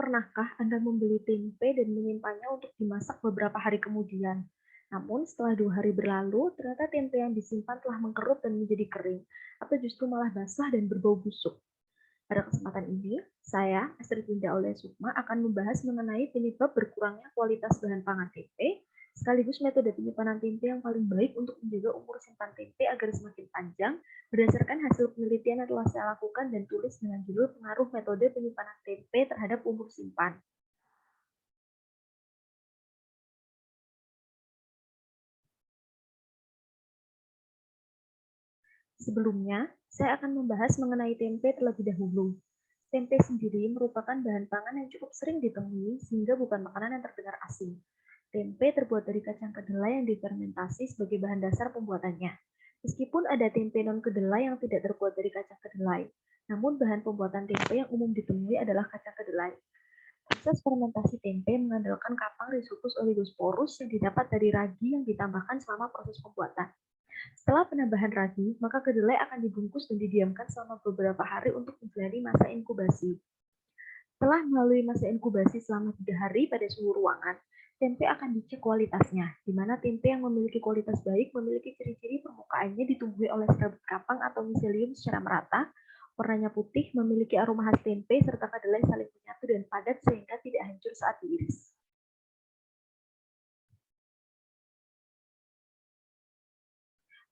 Pernahkah Anda membeli tempe dan menyimpannya untuk dimasak beberapa hari kemudian? Namun setelah 2 hari berlalu, ternyata tempe yang disimpan telah mengkerut dan menjadi kering, atau justru malah basah dan berbau busuk. Pada kesempatan ini, saya, Astrid Winda Aulia Sukma, akan membahas mengenai penyebab berkurangnya kualitas bahan pangan tempe, sekaligus metode penyimpanan tempe yang paling baik untuk menjaga umur simpan tempe agar semakin panjang, berdasarkan hasil penelitian yang telah saya lakukan dan tulis dengan judul Pengaruh Metode Penyimpanan Tempe Terhadap Umur Simpan. Sebelumnya, saya akan membahas mengenai tempe terlebih dahulu. Tempe sendiri merupakan bahan pangan yang cukup sering ditemui sehingga bukan makanan yang terdengar asing. Tempe terbuat dari kacang kedelai yang difermentasi sebagai bahan dasar pembuatannya. Meskipun ada tempe non-kedelai yang tidak terbuat dari kacang kedelai, namun bahan pembuatan tempe yang umum ditemui adalah kacang kedelai. Proses fermentasi tempe mengandalkan kapang Rhizopus oligosporus yang didapat dari ragi yang ditambahkan selama proses pembuatan. Setelah penambahan ragi, maka kedelai akan dibungkus dan didiamkan selama beberapa hari untuk menjalani masa inkubasi. Setelah melalui masa inkubasi selama 3 hari pada suhu ruangan, tempe akan dicek kualitasnya, di mana tempe yang memiliki kualitas baik memiliki ciri-ciri permukaannya ditumbuhi oleh serabut kapang atau miselium secara merata, warnanya putih, memiliki aroma khas tempe, serta kedelai saling menyatu dan padat sehingga tidak hancur saat diiris.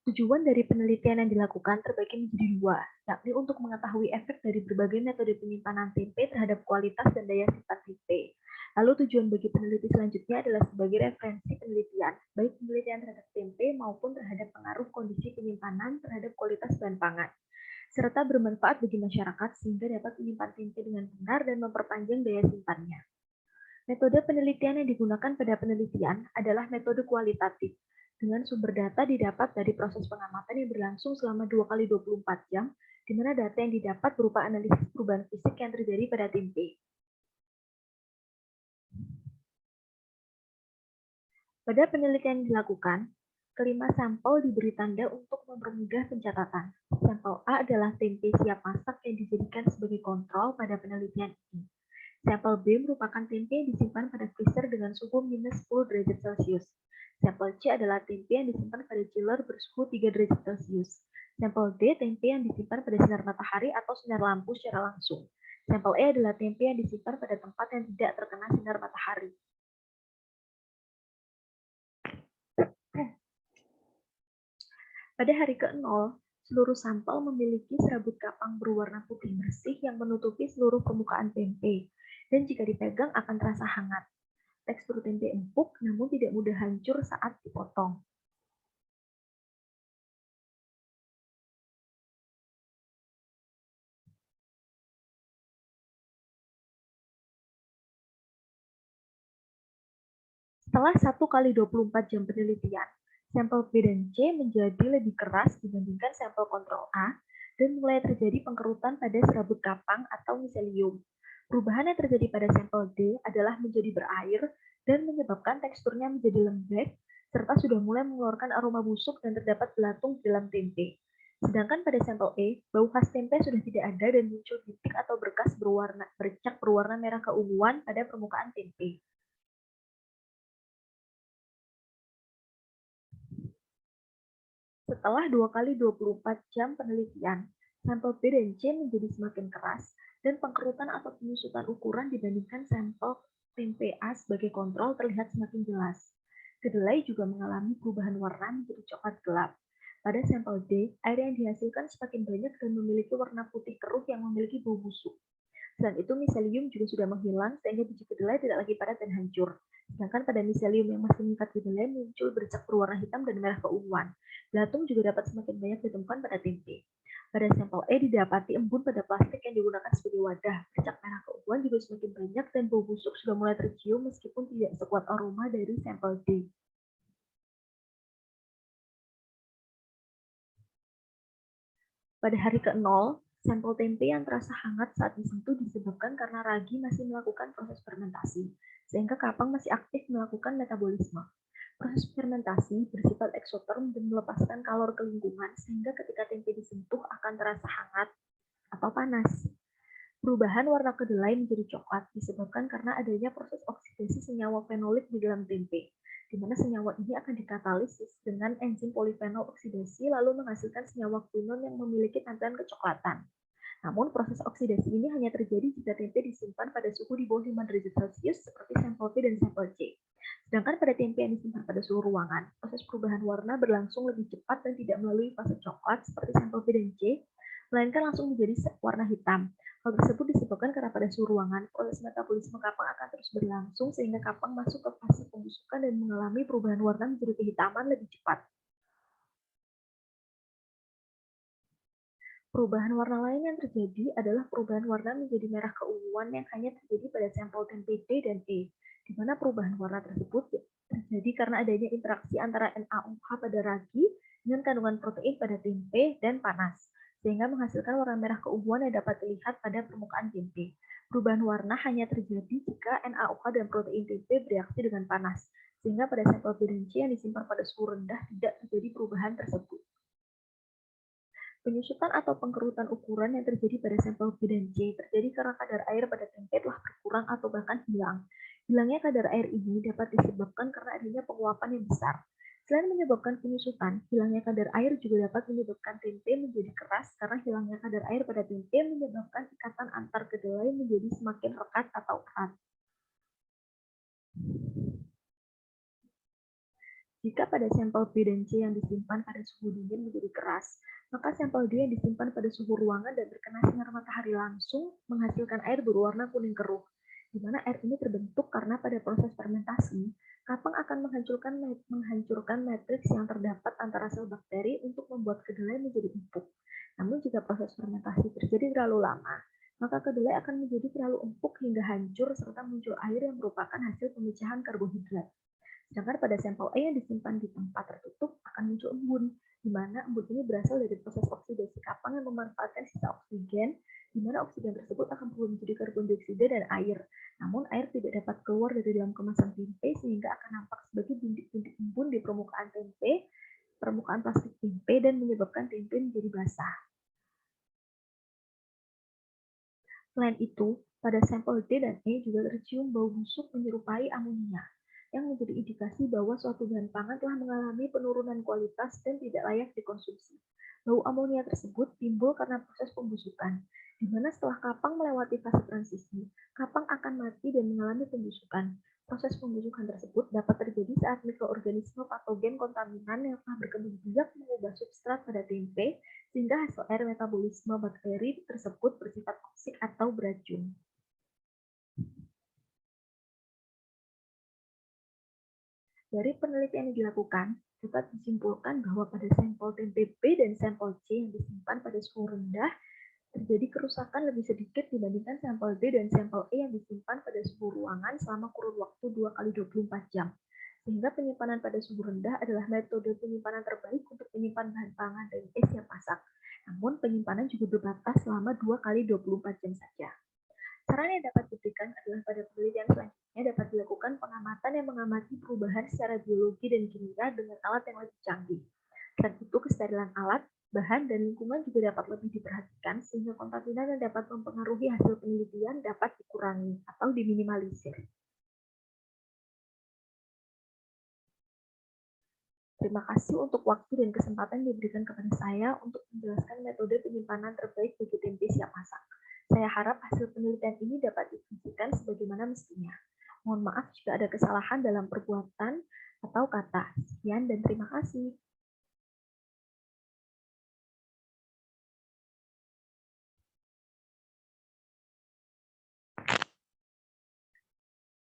Tujuan dari penelitian yang dilakukan terbagi menjadi dua, yakni untuk mengetahui efek dari berbagai metode penyimpanan tempe terhadap kualitas dan daya simpan tempe. Lalu tujuan bagi peneliti selanjutnya adalah sebagai referensi penelitian, baik penelitian terhadap tempe maupun terhadap pengaruh kondisi penyimpanan terhadap kualitas bahan pangan, serta bermanfaat bagi masyarakat sehingga dapat menyimpan tempe dengan benar dan memperpanjang daya simpannya. Metode penelitian yang digunakan pada penelitian adalah metode kualitatif, dengan sumber data didapat dari proses pengamatan yang berlangsung selama 2 kali 24 jam, di mana data yang didapat berupa analisis perubahan fisik yang terjadi pada tempe. Pada penelitian yang dilakukan, kelima sampel diberi tanda untuk mempermudah pencatatan. Sampel A adalah tempe siap masak yang dijadikan sebagai kontrol pada penelitian ini. Sampel B merupakan tempe yang disimpan pada freezer dengan suhu minus 10 derajat Celcius. Sampel C adalah tempe yang disimpan pada chiller bersuhu 3 derajat Celcius. Sampel D, tempe yang disimpan pada sinar matahari atau sinar lampu secara langsung. Sampel E adalah tempe yang disimpan pada tempat yang tidak terkena sinar matahari. Pada hari ke-0, seluruh sampel memiliki serabut kapang berwarna putih bersih yang menutupi seluruh permukaan tempe, dan jika dipegang akan terasa hangat. Tekstur tempe empuk namun tidak mudah hancur saat dipotong. Setelah 1 kali 24 jam penelitian, sampel B dan C menjadi lebih keras dibandingkan sampel kontrol A dan mulai terjadi pengkerutan pada serabut kapang atau miselium. Perubahan yang terjadi pada sampel D adalah menjadi berair dan menyebabkan teksturnya menjadi lembek serta sudah mulai mengeluarkan aroma busuk dan terdapat belatung di dalam tempe. Sedangkan pada sampel E, bau khas tempe sudah tidak ada dan muncul bintik atau berkas bercak berwarna merah keunguan pada permukaan tempe. Setelah 2 kali 24 jam penelitian, sampel B dan C menjadi semakin keras dan pengkerutan atau penyusutan ukuran dibandingkan sampel tempe A sebagai kontrol terlihat semakin jelas. Kedelai juga mengalami perubahan warna menjadi coklat gelap. Pada sampel D, air yang dihasilkan semakin banyak dan memiliki warna putih keruh yang memiliki bau busuk. Selain itu, miselium juga sudah menghilang sehingga biji kedelai tidak lagi padat dan hancur. Sedangkan pada miselium yang masih mengikat kedelai muncul bercak berwarna hitam dan merah keunguan. Belatung juga dapat semakin banyak ditemukan pada tempe. Pada sampel E didapati embun pada plastik yang digunakan sebagai wadah. Bercak merah keunguan juga semakin banyak dan bau busuk sudah mulai tercium meskipun tidak sekuat aroma dari sampel D. Pada hari ke-0, sampel tempe yang terasa hangat saat disentuh disebabkan karena ragi masih melakukan proses fermentasi, sehingga kapang masih aktif melakukan metabolisme. Proses fermentasi bersifat eksoterm dan melepaskan kalor ke lingkungan, sehingga ketika tempe disentuh akan terasa hangat atau panas. Perubahan warna kedelai menjadi coklat disebabkan karena adanya proses oksidasi senyawa fenolik di dalam tempe, di mana senyawa ini akan dikatalisis dengan enzim polifenol oksidasi lalu menghasilkan senyawa quinon yang memiliki tampilan kecoklatan. Namun, proses oksidasi ini hanya terjadi jika tempe disimpan pada suhu di bawah 5 derajat Celcius seperti sampel B dan sampel C. Sedangkan pada tempe yang disimpan pada suhu ruangan, proses perubahan warna berlangsung lebih cepat dan tidak melalui fase coklat seperti sampel B dan C, melainkan langsung menjadi warna hitam. Hal tersebut disebabkan karena pada suhu ruangan, proses metabolisme kapang akan terus berlangsung sehingga kapang masuk ke fase pembusukan dan mengalami perubahan warna menjadi kehitaman lebih cepat. Perubahan warna lain yang terjadi adalah perubahan warna menjadi merah keunguan yang hanya terjadi pada sampel tempe D dan E, di mana perubahan warna tersebut terjadi karena adanya interaksi antara NaOH pada ragi dengan kandungan protein pada tempe dan panas, sehingga menghasilkan warna merah keunguan yang dapat dilihat pada permukaan tempe. Perubahan warna hanya terjadi jika NaOH dan protein tempe bereaksi dengan panas, sehingga pada sampel B dan C yang disimpan pada suhu rendah tidak terjadi perubahan tersebut. Penyusutan atau pengkerutan ukuran yang terjadi pada sampel B dan C terjadi karena kadar air pada tempe telah berkurang atau bahkan hilang. Hilangnya kadar air ini dapat disebabkan karena adanya penguapan yang besar. Selain menyebabkan penyusutan, hilangnya kadar air juga dapat menyebabkan tempe menjadi keras karena hilangnya kadar air pada tempe menyebabkan ikatan antar kedelai menjadi semakin rekat atau erat. Jika pada sampel B dan C yang disimpan pada suhu dingin menjadi keras, maka sampel D yang disimpan pada suhu ruangan dan terkena sinar matahari langsung menghasilkan air berwarna kuning keruh, di mana air ini terbentuk karena pada proses fermentasi, kapang akan menghancurkan matriks yang terdapat antara sel bakteri untuk membuat kedelai menjadi empuk. Namun jika proses fermentasi terjadi terlalu lama, maka kedelai akan menjadi terlalu empuk hingga hancur serta muncul air yang merupakan hasil pemisahan karbohidrat. Sedangkan pada sampel E yang disimpan di tempat tertutup akan muncul embun, di mana embun ini berasal dari proses oksidasi kapang yang memanfaatkan sisa oksigen, di mana oksigen tersebut akan berubah menjadi karbon dioksida dan air. Namun air tidak dapat keluar dari dalam kemasan tempe sehingga akan nampak sebagai bintik-bintik embun di permukaan tempe, permukaan plastik tempe dan menyebabkan tempe menjadi basah. Selain itu, pada sampel D dan E juga tercium bau busuk menyerupai amonia, yang menjadi indikasi bahwa suatu bahan pangan telah mengalami penurunan kualitas dan tidak layak dikonsumsi. Bau amonia tersebut timbul karena proses pembusukan, di mana setelah kapang melewati fase transisi, kapang akan mati dan mengalami pembusukan. Proses pembusukan tersebut dapat terjadi saat mikroorganisme patogen kontaminan yang telah berkembang biak mengubah substrat pada tempe, sehingga hasil air metabolisme bakteri tersebut bersifat toksik atau beracun. Dari penelitian yang dilakukan, dapat disimpulkan bahwa pada sampel tempe B dan sampel C yang disimpan pada suhu rendah, terjadi kerusakan lebih sedikit dibandingkan sampel D dan sampel E yang disimpan pada suhu ruangan selama kurun waktu 2 kali 24 jam. Sehingga penyimpanan pada suhu rendah adalah metode penyimpanan terbaik untuk menyimpan bahan pangan dan siap masak. Namun penyimpanan juga berbatas selama 2 kali 24 jam saja. Saran yang dapat diberikan adalah pada penelitian selanjutnya dapat dilakukan pengamatan yang mengamati perubahan secara biologi dan kimia dengan alat yang lebih canggih. Selain itu, kesterilan alat, bahan, dan lingkungan juga dapat lebih diperhatikan sehingga kontaminan yang dapat mempengaruhi hasil penelitian dapat dikurangi atau diminimalisir. Terima kasih untuk waktu dan kesempatan yang diberikan kepada saya untuk menjelaskan metode penyimpanan terbaik bagi tempe siap masak. Saya harap hasil penelitian ini dapat difungsikan sebagaimana mestinya. Mohon maaf jika ada kesalahan dalam perbuatan atau kata. Sekian dan terima kasih.